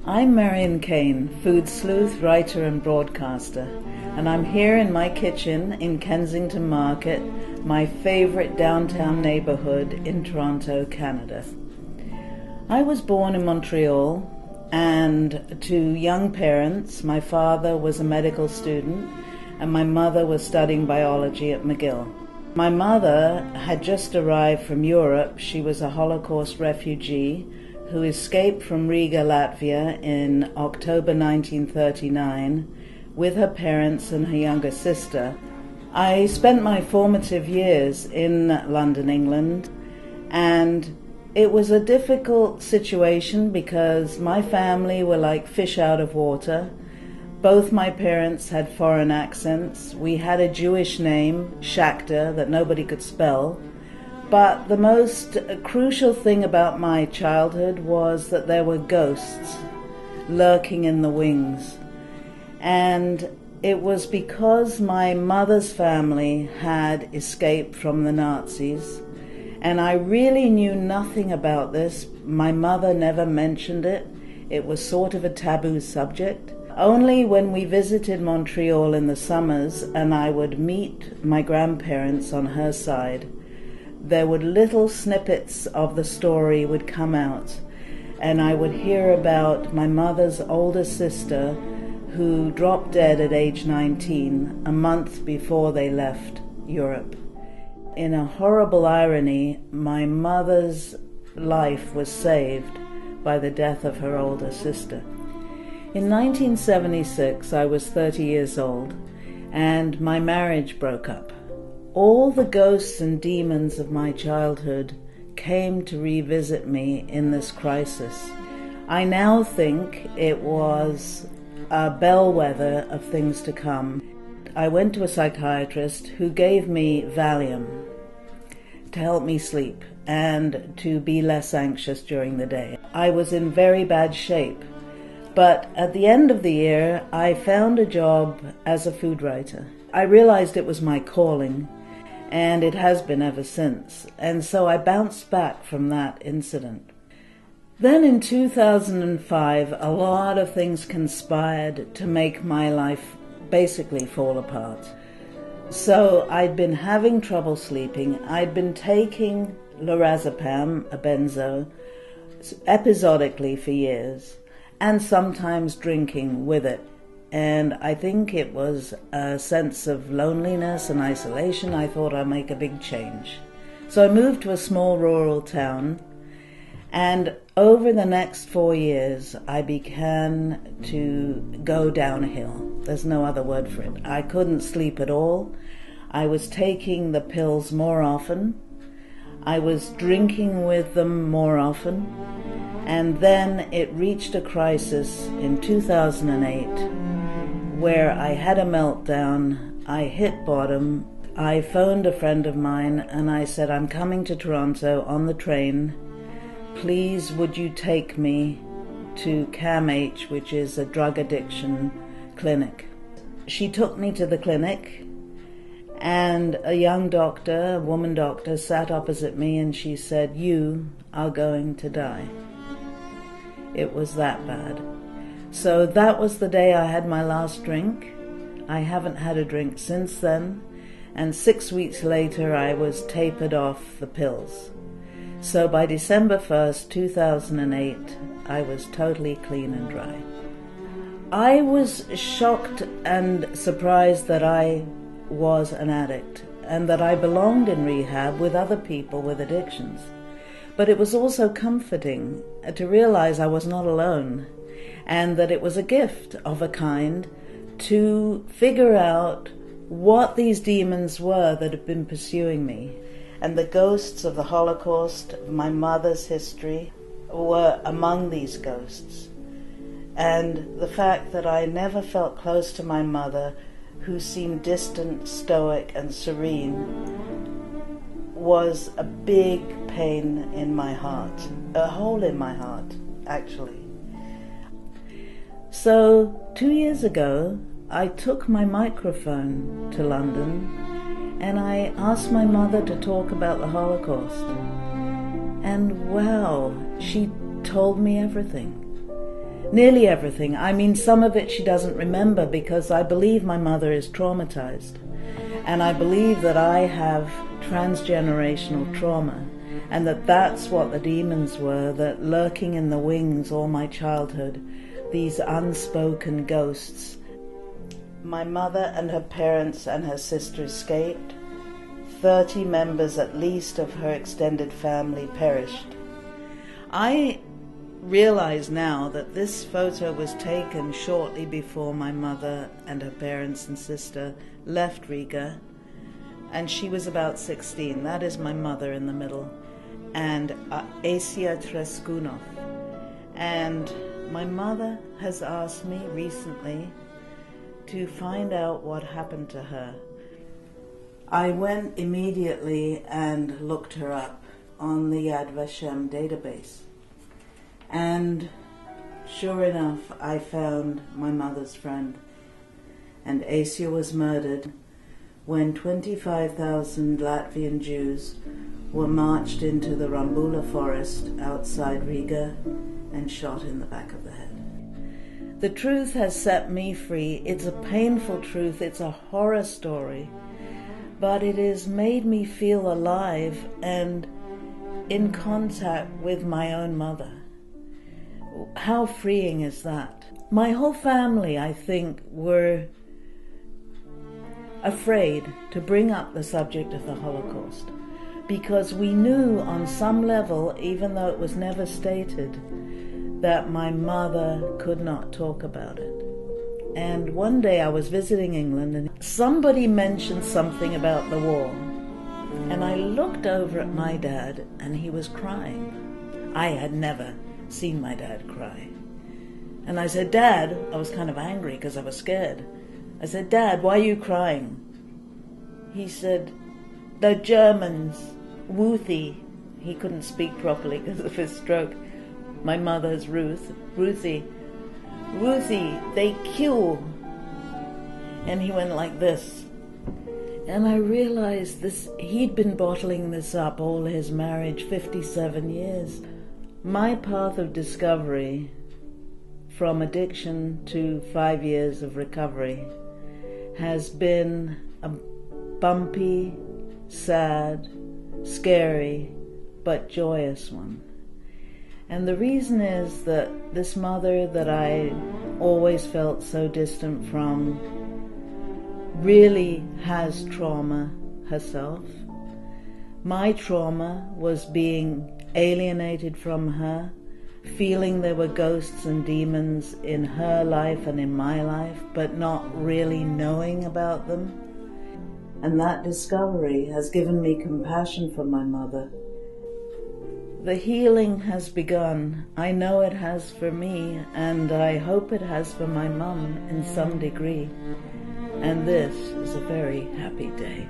I'm Marion Kane, food sleuth, writer and broadcaster, and I'm here in my kitchen in Kensington Market, my favorite downtown neighborhood in Toronto, Canada. I was born in Montreal, and to young parents, my father was a medical student and my mother was studying biology at McGill. My mother had just arrived from Europe. She was a Holocaust refugee who escaped from Riga, Latvia in October 1939 with her parents and her younger sister. I spent my formative years in London, England, and it was a difficult situation because my family were like fish out of water. Both my parents had foreign accents. We had a Jewish name, Shakhtar, that nobody could spell. But the most crucial thing about my childhood was that there were ghosts lurking in the wings. And it was because my mother's family had escaped from the Nazis. And I really knew nothing about this. My mother never mentioned it. It was sort of a taboo subject. Only when we visited Montreal in the summers and I would meet my grandparents on her side, there would little snippets of the story would come out, and I would hear about my mother's older sister who dropped dead at age 19, a month before they left Europe. In a horrible irony, my mother's life was saved by the death of her older sister. In 1976, I was 30 years old, and my marriage broke up. All the ghosts and demons of my childhood came to revisit me in this crisis. I now think it was a bellwether of things to come. I went to a psychiatrist who gave me Valium to help me sleep and to be less anxious during the day. I was in very bad shape, but at the end of the year, I found a job as a food writer. I realized it was my calling, and it has been ever since. And so I bounced back from that incident. Then in 2005, a lot of things conspired to make my life basically fall apart. So I'd been having trouble sleeping. I'd been taking lorazepam, a benzo, episodically for years, and sometimes drinking with it. And I think it was a sense of loneliness and isolation. I thought I'd make a big change. So I moved to a small rural town, and over the next 4 years, I began to go downhill. There's no other word for it. I couldn't sleep at all. I was taking the pills more often. I was drinking with them more often. And then it reached a crisis in 2008 where I had a meltdown. I hit bottom. I phoned a friend of mine and I said, I'm coming to Toronto on the train. Please, would you take me to CAMH, which is a drug addiction clinic? She took me to the clinic, and a young doctor, a woman doctor, sat opposite me and she said, you are going to die. It was that bad. So that was the day I had my last drink. I haven't had a drink since then, and 6 weeks later I was tapered off the pills. So by December 1st, 2008, I was totally clean and dry. I was shocked and surprised that I was an addict and that I belonged in rehab with other people with addictions. But it was also comforting to realize I was not alone, and that it was a gift of a kind to figure out what these demons were that had been pursuing me. And the ghosts of the Holocaust, my mother's history, were among these ghosts. And the fact that I never felt close to my mother, who seemed distant, stoic, and serene, was a big pain in my heart, a hole in my heart, actually. So 2 years ago, I took my microphone to London and I asked my mother to talk about the Holocaust. And wow, she told me everything. Nearly everything. I mean, some of it she doesn't remember because I believe my mother is traumatized. And I believe that I have transgenerational trauma, and that that's what the demons were, that lurking in the wings all my childhood, these unspoken ghosts. My mother and her parents and her sister escaped. 30 members at least of her extended family perished. I realize now that this photo was taken shortly before my mother and her parents and sister left Riga, and she was about 16. That is my mother in the middle, and Asia Treskunov. And my mother has asked me recently to find out what happened to her. I went immediately and looked her up on the Yad Vashem database. And sure enough, I found my mother's friend. And Asia was murdered when 25,000 Latvian Jews were marched into the Rambula forest outside Riga and shot in the back of the head. The truth has set me free. It's a painful truth. It's a horror story. But it has made me feel alive and in contact with my own mother. How freeing is that? My whole family, I think, were afraid to bring up the subject of the Holocaust because we knew on some level, even though it was never stated, that my mother could not talk about it. And one day I was visiting England and somebody mentioned something about the war. And I looked over at my dad and he was crying. I had never seen my dad cry. And I said, Dad, I was kind of angry because I was scared. I said, Dad, why are you crying? He said, the Germans, Ruthie. He couldn't speak properly because of his stroke. My mother's Ruthie, they kill. And he went like this. And I realized this, he'd been bottling this up all his marriage, 57 years. My path of discovery, from addiction to 5 years of recovery, has been a bumpy, sad, scary, but joyous one. And the reason is that this mother that I always felt so distant from really has trauma herself. My trauma was being alienated from her, feeling there were ghosts and demons in her life and in my life, but not really knowing about them. And that discovery has given me compassion for my mother. The healing has begun. I know it has for me, and I hope it has for my mum in some degree. And this is a very happy day.